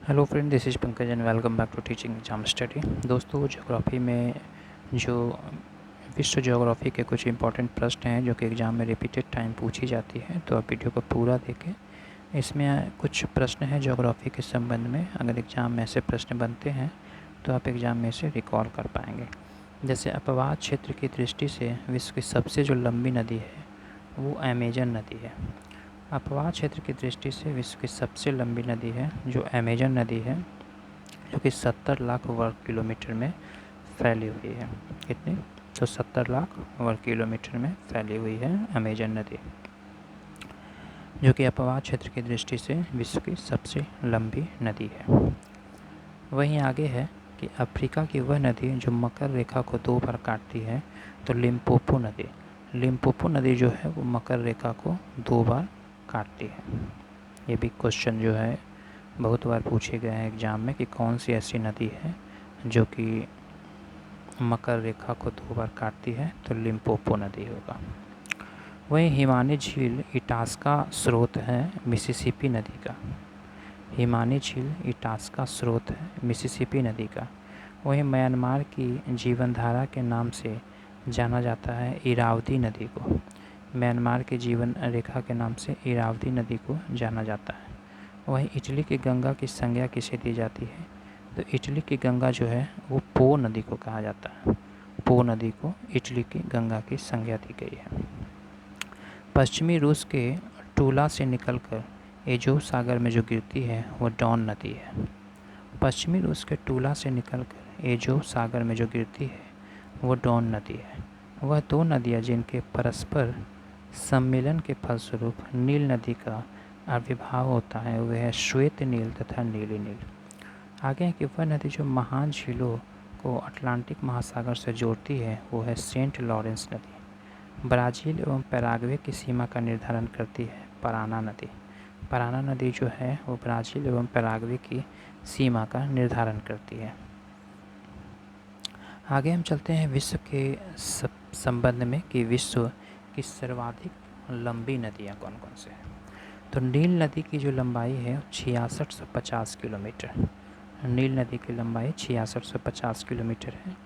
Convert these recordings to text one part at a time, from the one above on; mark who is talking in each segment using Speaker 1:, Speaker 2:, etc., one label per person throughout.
Speaker 1: Hello friend, this is Pankaj and welcome back to teaching exam study. दोस्तों, geography में जो विश्व ज्योग्राफी के कुछ इंपॉर्टेंट प्रश्न हैं जो कि एग्ज़ाम में रिपीटेड टाइम पूछी जाती है, तो आप वीडियो को पूरा देखें। इसमें कुछ प्रश्न हैं ज्योग्राफी के संबंध में। अगर एग्ज़ाम में ऐसे प्रश्न बनते हैं तो आप एग्ज़ाम में इसे रिकॉल कर पाएंगे। जैसे अपवाद क्षेत्र की दृष्टि से विश्व की सबसे जो लंबी नदी है वो अमेजन नदी है। अपवाद क्षेत्र की दृष्टि से विश्व की सबसे लंबी नदी है जो अमेजन नदी है, जो कि 70 लाख वर्ग किलोमीटर में फैली हुई है। कितनी? तो 70 लाख वर्ग किलोमीटर में फैली हुई है अमेजन नदी, जो कि अपवाद क्षेत्र की दृष्टि से विश्व की सबसे लंबी नदी है। वहीं आगे है कि अफ्रीका की वह नदी जो मकर रेखा को 2 बार काटती है, तो लिम्पोपो नदी। लिम्पोपो नदी जो है वो मकर रेखा को 2 बार काटती है। ये भी क्वेश्चन जो है बहुत बार पूछे गए हैं एग्ज़ाम में कि कौन सी ऐसी नदी है जो कि मकर रेखा को 2 बार काटती है, तो लिम्पोपो नदी होगा। वहीं हिमानी झील इटास्का स्रोत है मिसिसिपी नदी का। हिमानी झील इटास्का स्रोत है मिसिसिपी नदी का। वहीं म्यांमार की जीवनधारा के नाम से जाना जाता है इरावदी नदी को। म्यांमार के जीवन रेखा के नाम से इरावदी नदी को जाना जाता है। वहीं इटली की गंगा की संज्ञा किसे दी जाती है? तो इटली की गंगा जो है वो पो नदी को कहा जाता है। पो नदी को इटली की गंगा की संज्ञा दी गई है। पश्चिमी रूस के टूला से निकलकर एजोव सागर में जो गिरती है वो डॉन नदी है। पश्चिमी रूस के टूला से निकलकर एजोव सागर में जो गिरती है वो डॉन नदी है। वह दो नदियाँ जिनके परस्पर सम्मेलन के फलस्वरूप नील नदी का आविर्भाव होता है वह है श्वेत नील तथा नीली नील। आगे है कि वह नदी जो महान झीलों को अटलांटिक महासागर से जोड़ती है वो है सेंट लॉरेंस नदी। ब्राज़ील एवं पैराग्वे की सीमा का निर्धारण करती है पराना नदी। पराना नदी जो है वो ब्राज़ील एवं पैराग्वे की सीमा का निर्धारण करती है। आगे हम चलते हैं विश्व के संबंध में कि विश्व की सर्वाधिक लंबी नदियाँ कौन कौन से हैं। तो नील नदी की जो लंबाई है 6650 किलोमीटर। नील नदी की लंबाई 6650 किलोमीटर है।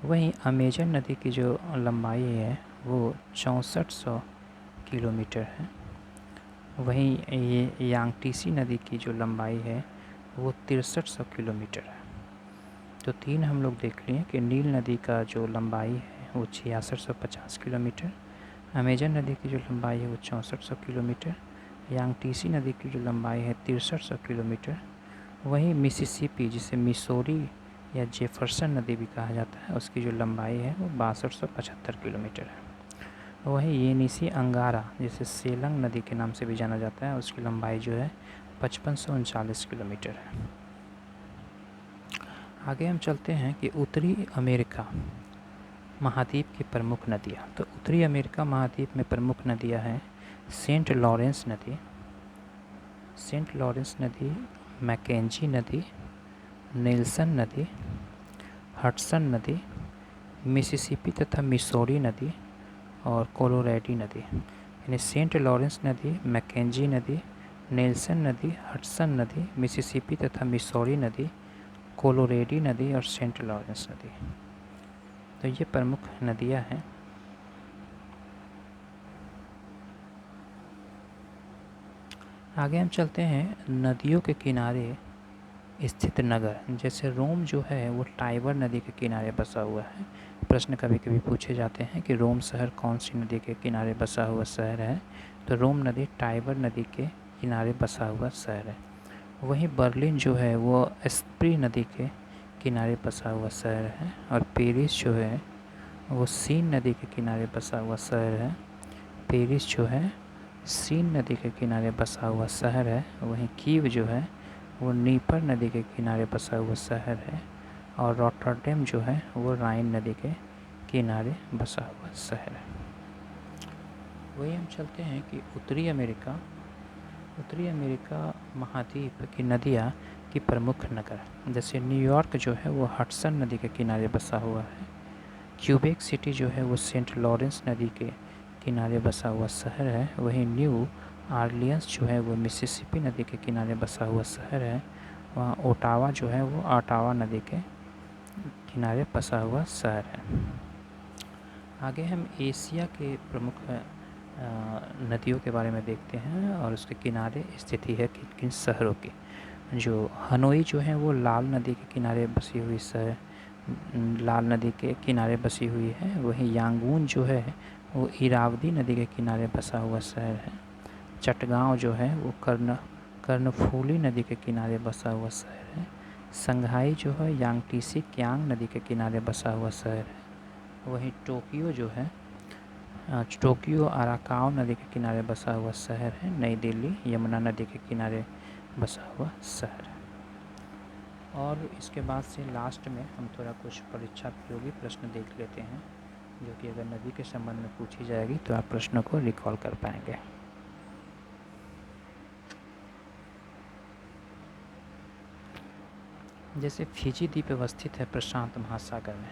Speaker 1: वहीं अमेजन नदी की जो लंबाई है वो 6400 किलोमीटर है। वहीं ये यांगटीसी नदी की जो लंबाई है वो 6300 किलोमीटर है। तो तीन हम लोग देख लिए कि नील नदी का जो लंबाई है वो 6650 किलोमीटर, अमेजन नदी की जो लंबाई है वो 6400 किलोमीटर, यांगटीसी नदी की जो लंबाई है 6300 किलोमीटर। वहीं मिसिसिपी, जिसे मिसौरी या जेफरसन नदी भी कहा जाता है, उसकी जो लंबाई है वो 6275 किलोमीटर है। वहीं येनिसी अंगारा, जिसे सेलंग नदी के नाम से भी जाना जाता है, उसकी लंबाई जो है 5539 किलोमीटर है। आगे हम चलते हैं कि उत्तरी अमेरिका महाद्वीप की प्रमुख नदियाँ। तो उत्तरी अमेरिका महाद्वीप में प्रमुख नदियाँ हैं सेंट लॉरेंस नदी, मैकेंजी नदी, नेल्सन नदी, हडसन नदी, मिसिसिपी तथा मिसौरी नदी और कोलोराडो नदी। यानी सेंट लॉरेंस नदी, मैकेंजी नदी, नेल्सन नदी, हडसन नदी, मिसिसिपी तथा मिसौरी नदी, कोलोराडो नदी और सेंट लॉरेंस नदी। तो ये प्रमुख नदियाँ हैं। आगे हम चलते हैं नदियों के किनारे स्थित नगर। जैसे रोम जो है वो टाइबर नदी के किनारे बसा हुआ है। प्रश्न कभी कभी पूछे जाते हैं कि रोम शहर कौन सी नदी के किनारे बसा हुआ शहर है। तो रोम नदी टाइबर नदी के किनारे बसा हुआ शहर है। वहीं बर्लिन जो है वो स्प्री नदी के किनारे बसा हुआ शहर है। और पेरिस जो है वो सीन नदी के किनारे बसा हुआ शहर है। पेरिस जो है सीन नदी के किनारे बसा हुआ शहर है। वहीं कीव जो है वो नीपर नदी के किनारे बसा हुआ शहर है। और रॉटरडैम जो है वो राइन नदी के किनारे बसा हुआ शहर है। वही हम चलते हैं कि उत्तरी अमेरिका महाद्वीप की नदियाँ की प्रमुख नगर। जैसे न्यूयॉर्क जो है वो हडसन नदी के किनारे बसा हुआ है। क्यूबेक सिटी जो है वो सेंट लॉरेंस नदी के किनारे बसा हुआ शहर है। वहीं न्यू ऑरलियंस जो है वो मिसिसिपी नदी के किनारे बसा हुआ शहर है। वहाँ ओटावा जो है वो ओटावा नदी के किनारे बसा हुआ शहर है। आगे हम एशिया के प्रमुख नदियों के बारे में देखते हैं और उसके किनारे स्थिति है किन किन शहरों की। जो हनोई जो है वो लाल नदी के किनारे बसी हुई शहर, लाल नदी के किनारे बसी हुई है। वहीं यांगून जो है वो इरावदी नदी के किनारे बसा हुआ शहर है। चटगांव जो है वो कर्णफूली नदी के किनारे बसा हुआ शहर है। संघाई जो है यांगटीसी कियांग नदी के किनारे बसा हुआ शहर है। वहीं टोक्यो जो है टोक्यो अराकाओ नदी के किनारे बसा हुआ शहर है। नई दिल्ली यमुना नदी के किनारे बसा हुआ शहर है। और इसके बाद से लास्ट में हम थोड़ा कुछ परीक्षा उपयोगी प्रश्न देख लेते हैं, जो कि अगर नदी के संबंध में पूछी जाएगी तो आप प्रश्नों को रिकॉल कर पाएंगे। जैसे फिजी द्वीप अवस्थित है प्रशांत महासागर में।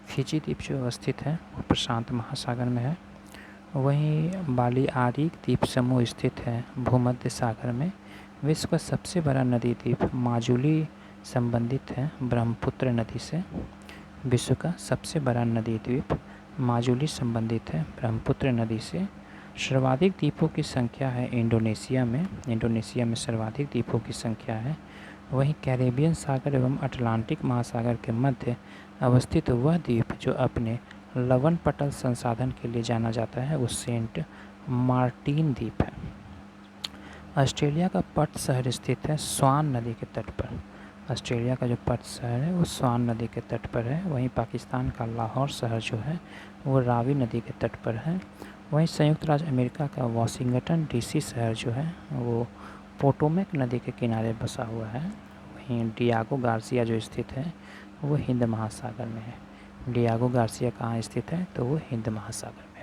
Speaker 1: फिजी द्वीप जो अवस्थित है वो प्रशांत महासागर में है। वहीं बालियारी द्वीप समूह स्थित है भूमध्य सागर में। विश्व का सबसे बड़ा नदी द्वीप माजुली संबंधित है ब्रह्मपुत्र नदी से। विश्व का सबसे बड़ा नदी द्वीप माजुली संबंधित है ब्रह्मपुत्र नदी से। सर्वाधिक द्वीपों की संख्या है इंडोनेशिया में सर्वाधिक द्वीपों की संख्या है। वहीं कैरेबियन सागर एवं अटलांटिक महासागर के मध्य अवस्थित वह द्वीप जो अपने लवण पटल संसाधन के लिए जाना जाता है वो सेंट मार्टिन द्वीप है। ऑस्ट्रेलिया का पर्थ शहर स्थित है स्वान नदी के तट पर। ऑस्ट्रेलिया का जो पर्थ शहर है वो स्वान नदी के तट पर है। वहीं पाकिस्तान का लाहौर शहर जो है वो रावी नदी के तट पर है। वहीं संयुक्त राज्य अमेरिका का वाशिंगटन डीसी शहर जो है वो पोटोमेक नदी के किनारे बसा हुआ है। वहीं डियागो गार्सिया जो स्थित है वो हिंद महासागर में है। डियागो गार्सिया कहाँ स्थित है तो वो हिंद महासागर में।